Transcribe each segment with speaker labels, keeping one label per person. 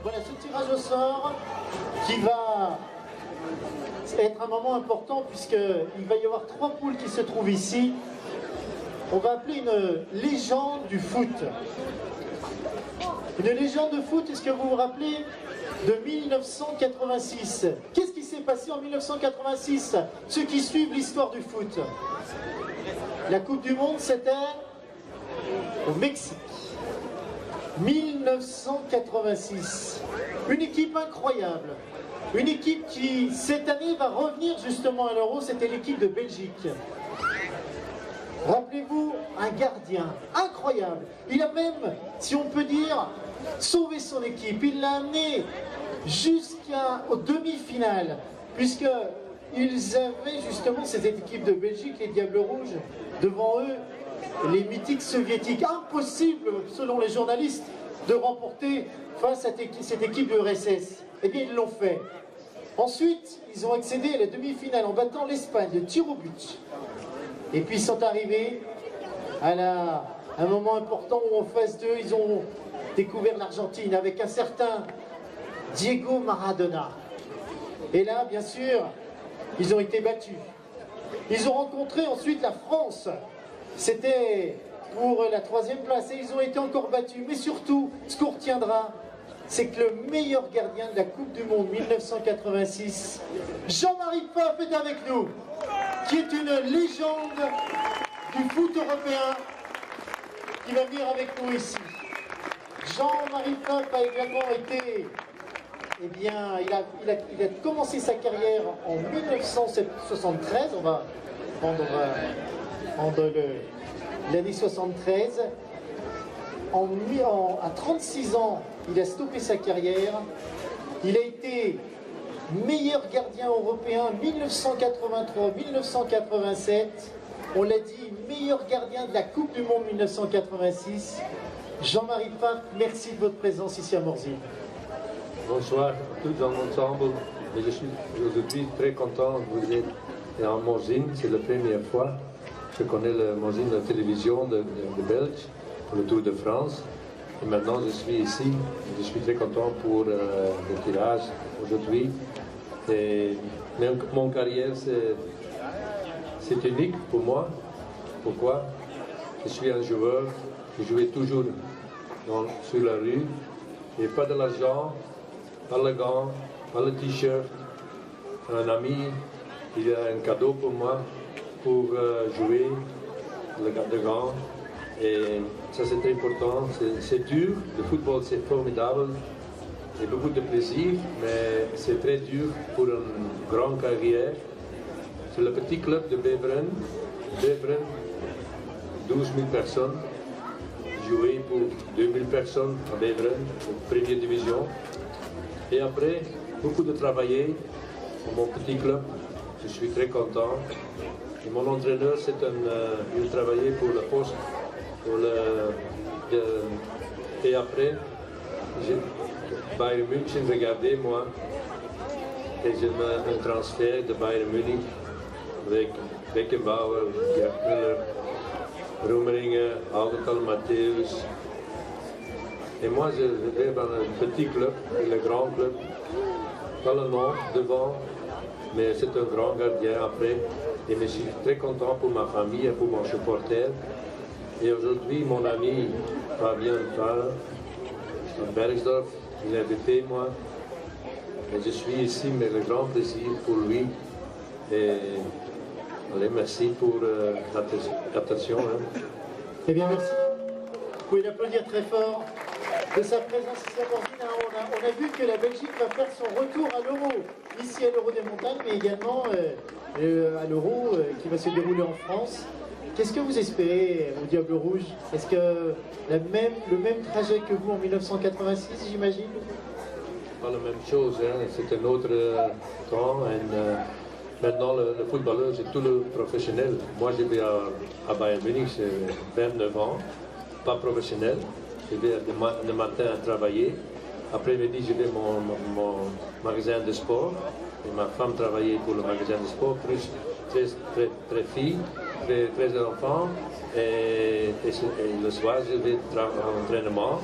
Speaker 1: Voilà ce tirage au sort qui va être un moment important puisqu'il va y avoir 3 poules qui se trouvent ici. On va appeler une légende du foot. Une légende de foot, est-ce que vous vous rappelez de 1986? Qu'est-ce qui s'est passé en 1986? Ceux qui suivent l'histoire du foot. La Coupe du Monde, c'était au Mexique. 1986. Une équipe incroyable. Une équipe qui, cette année, va revenir justement à l'Euro. C'était l'équipe de Belgique. Rappelez-vous, un gardien incroyable. Il a même, si on peut dire, sauvé son équipe. Il l'a amené jusqu'aux demi-finales, puisqu'ils avaient justement cette équipe de Belgique, les Diables Rouges, devant eux, les mythiques soviétiques. Impossible, selon les journalistes, de remporter face à cette équipe de l'URSS. Eh bien, ils l'ont fait. Ensuite, ils ont accédé à la demi-finale en battant l'Espagne de tir au but. Et puis ils sont arrivés à un moment important où en face d'eux, ils ont découvert l'Argentine avec un certain Diego Maradona. Et là, bien sûr, ils ont été battus. Ils ont rencontré ensuite la France. C'était pour la 3e place et ils ont été encore battus. Mais surtout, ce qu'on retiendra, c'est que le meilleur gardien de la Coupe du Monde 1986, Jean-Marie Pfaff est avec nous, qui est une légende du foot européen, qui va venir avec nous ici. Jean-Marie Pfaff a également été, eh bien, il a commencé sa carrière en 1973, on va prendre l'année 73. À 36 ans, il a stoppé sa carrière. Il a été meilleur gardien européen 1983-1987. On l'a dit, meilleur gardien de la Coupe du Monde 1986. Jean-Marie Pfaff, merci de votre présence ici à Morzine.
Speaker 2: Bonsoir à tous dans l'ensemble. Je suis aujourd'hui très content que vous êtes à Morzine. C'est la première fois. Je connais le Morzine de la télévision de Belge pour le Tour de France. Et maintenant, je suis ici. Je suis très content pour le tirage aujourd'hui. Mon carrière, c'est unique pour moi. Pourquoi? Je suis un joueur qui jouait toujours sur la rue. Et pas de l'argent, pas le gant, pas le t-shirt. Un ami, il a un cadeau pour moi pour jouer, le gant. Et ça c'est très important, c'est dur, le football c'est formidable, j'ai beaucoup de plaisir, mais c'est très dur pour une grande carrière. C'est le petit club de Beveren, 12 000 personnes, joué pour 2 000 personnes à Beveren, première division. Et après, beaucoup de travailler pour mon petit club, je suis très content. Et mon entraîneur, il travaillait pour le poste. Et après, Bayern München regardait moi et j'ai un transfert de Bayern Munich avec Beckenbauer, Gerd Müller, Rummenigge, Albertal Matthäus. Et moi je vais dans un petit club, le grand club, pas le nom devant, mais c'est un grand gardien après. Et je suis très content pour ma famille et pour mon supporter. Et aujourd'hui, mon ami Fabien Fall, à Bergsdorf, il a invité moi. Et je suis ici, mais le grand plaisir pour lui. Et allez, merci pour l'attention.
Speaker 1: Eh bien, merci. Vous pouvez l'applaudir très fort de sa présence ici à Morzine. On a vu que la Belgique va faire son retour à l'Euro, ici à l'Euro des montagnes, mais également à l'Euro qui va se dérouler en France. Qu'est-ce que vous espérez au Diable Rouge? Est-ce que le même trajet que vous en 1986, j'imagine?
Speaker 2: Pas la même chose, hein. C'est un autre temps. Maintenant, le footballeur, c'est tout le professionnel. Moi, je vais à Bayern Munich, j'ai 29 ans, pas professionnel. Je vais le matin à travailler. Après-midi, je vais à mon magasin de sport. Et ma femme travaillait pour le magasin de sport, plus 13 filles. 13 enfants et le soir je vais à l'entraînement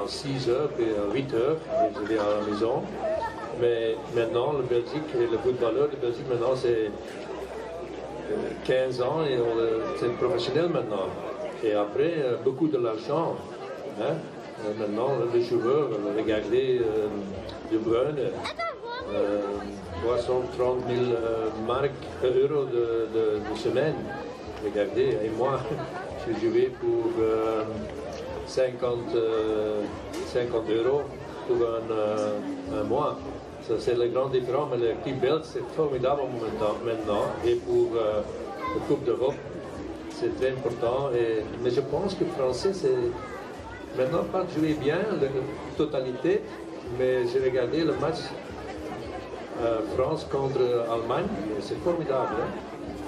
Speaker 2: en 6 heures et à 8 heures, et je vais à la maison. Mais maintenant, le Belgique et le footballeur de Belgique, maintenant, c'est 15 ans et c'est professionnel maintenant. Et après, beaucoup de l'argent. Hein? Maintenant, les joueurs, regardez De Bruyne, 330 000 euros de semaine. Regardez, et moi, je jouais pour 50 euros pour un mois. Ça, c'est la grande différence, mais l'équipe belge, c'est formidable maintenant. Et pour la Coupe d'Europe, c'est très important. Mais je pense que le Français, c'est maintenant pas jouer bien, la totalité, mais j'ai regardé le match France contre Allemagne, c'est formidable. Hein?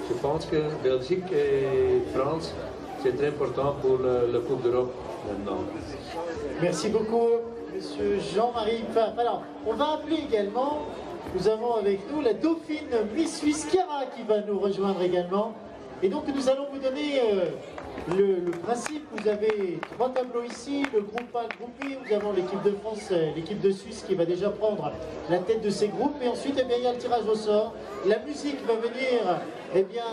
Speaker 2: Je pense que Belgique et France, c'est très important pour la Coupe d'Europe maintenant.
Speaker 1: Merci beaucoup, Monsieur Jean-Marie Pfaff. Alors, on va appeler également, nous avons avec nous la dauphine Miss Suisse Chiara qui va nous rejoindre également. Et donc nous allons vous donner le principe. Vous avez 3 tableaux ici, le groupe A, le groupe B. Nous avons l'équipe de France, l'équipe de Suisse qui va déjà prendre la tête de ces groupes. Et ensuite, eh bien, il y a le tirage au sort. La musique va venir, eh bien,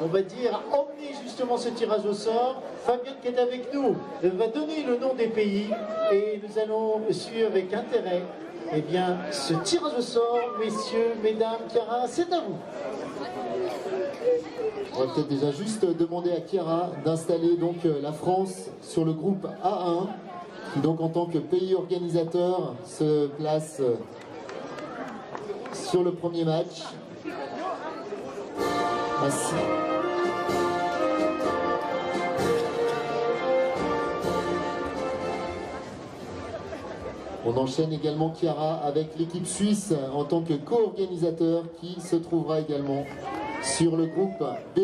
Speaker 1: on va dire, emmener justement ce tirage au sort. Fabien qui est avec nous va donner le nom des pays et nous allons suivre avec intérêt, eh bien, ce tirage au sort. Messieurs, mesdames, Chiara, c'est à vous.
Speaker 3: On va peut-être déjà juste demander à Chiara d'installer donc la France sur le groupe A1, qui donc en tant que pays organisateur se place sur le premier match. Merci. On enchaîne également Chiara avec l'équipe suisse en tant que co-organisateur qui se trouvera également sur le groupe B.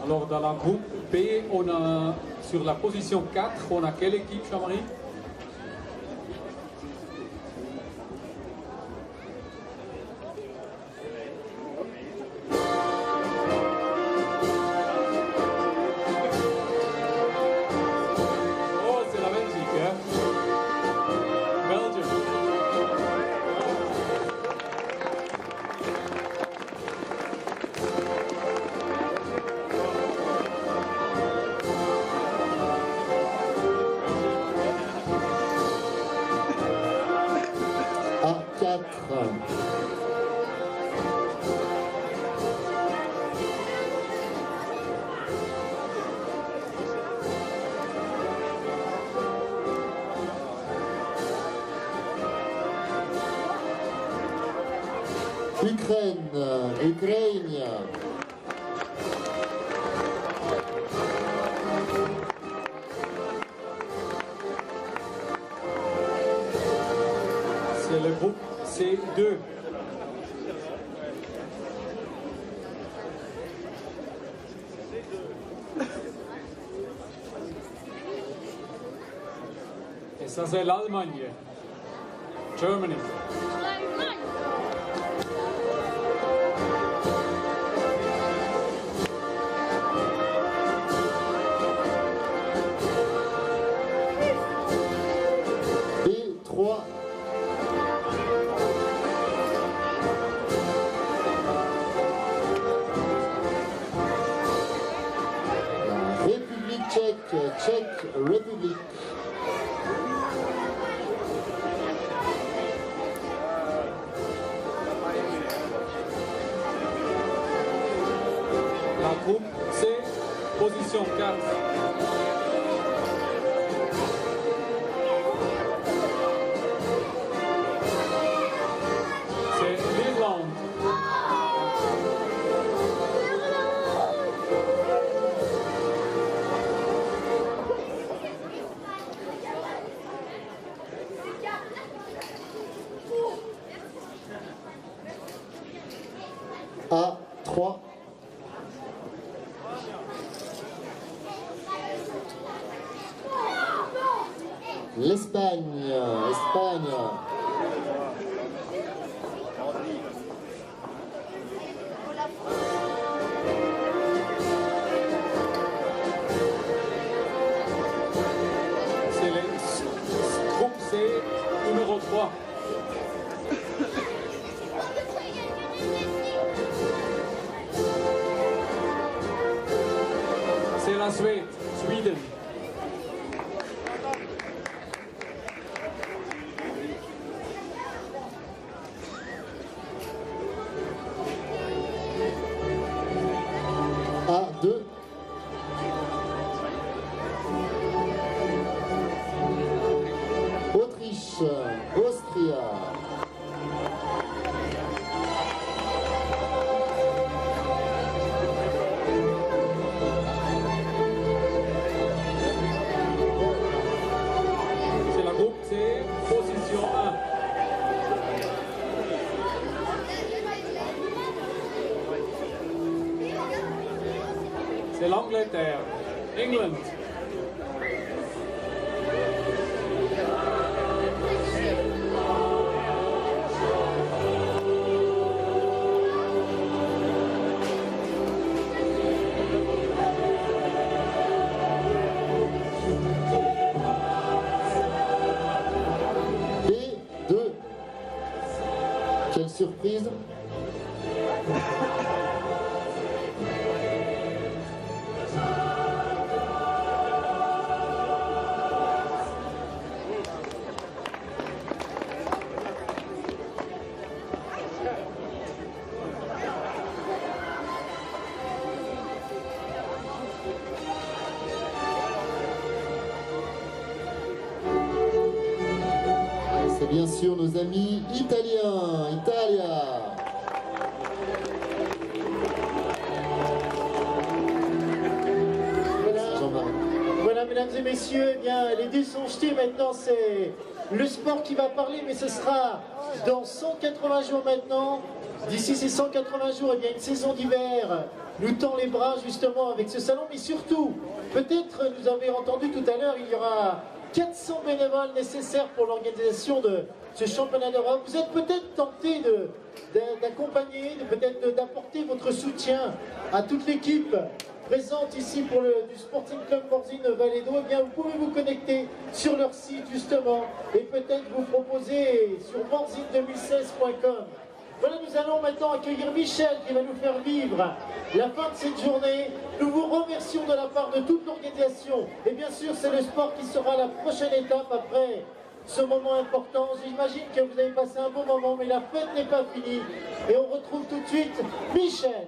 Speaker 4: Alors dans la groupe B, on a sur la position 4, on a quelle équipe, Jean-Marie? Oh, c'est la Belgique, hein? Belgium.
Speaker 3: A4. Ukraine.
Speaker 4: C'est le groupe C2. Et ça, c'est l'Allemagne. Germany.
Speaker 3: B3. La République tchèque, Tchèque République.
Speaker 4: La groupe C, position 4. C'est l'Irlande.
Speaker 3: A3. l'Espagne. Espagne.
Speaker 4: C'est le groupe C, numéro 3. C'est la Suède, Sweden.
Speaker 3: A2. Autriche, Austria.
Speaker 4: C'est la groupe C, position 1. C'est l'Angleterre, England.
Speaker 3: B2. Quelle surprise! C'est bien sûr nos amis italiens. Italia.
Speaker 1: Voilà, mesdames et messieurs, eh bien, les dés sont jetés. Maintenant, c'est le sport qui va parler, mais ce sera dans 180 jours maintenant. D'ici ces 180 jours, eh bien, une saison d'hiver nous tend les bras justement avec ce salon. Mais surtout, peut-être, nous avez entendu tout à l'heure, il y aura 400 bénévoles nécessaires pour l'organisation de ce championnat d'Europe. Vous êtes peut-être tenté d'accompagner, peut-être d'apporter votre soutien à toute l'équipe présente ici pour du Sporting Club Morzine Vallée d'Eau. Eh bien, vous pouvez vous connecter sur leur site justement et peut-être vous proposer sur morzine2016.com. Voilà, nous allons maintenant accueillir Michel qui va nous faire vivre la fin de cette journée. Nous vous remercions de la part de toute l'organisation. Et bien sûr, c'est le sport qui sera la prochaine étape après ce moment important. J'imagine que vous avez passé un bon moment, mais la fête n'est pas finie. Et on retrouve tout de suite Michel.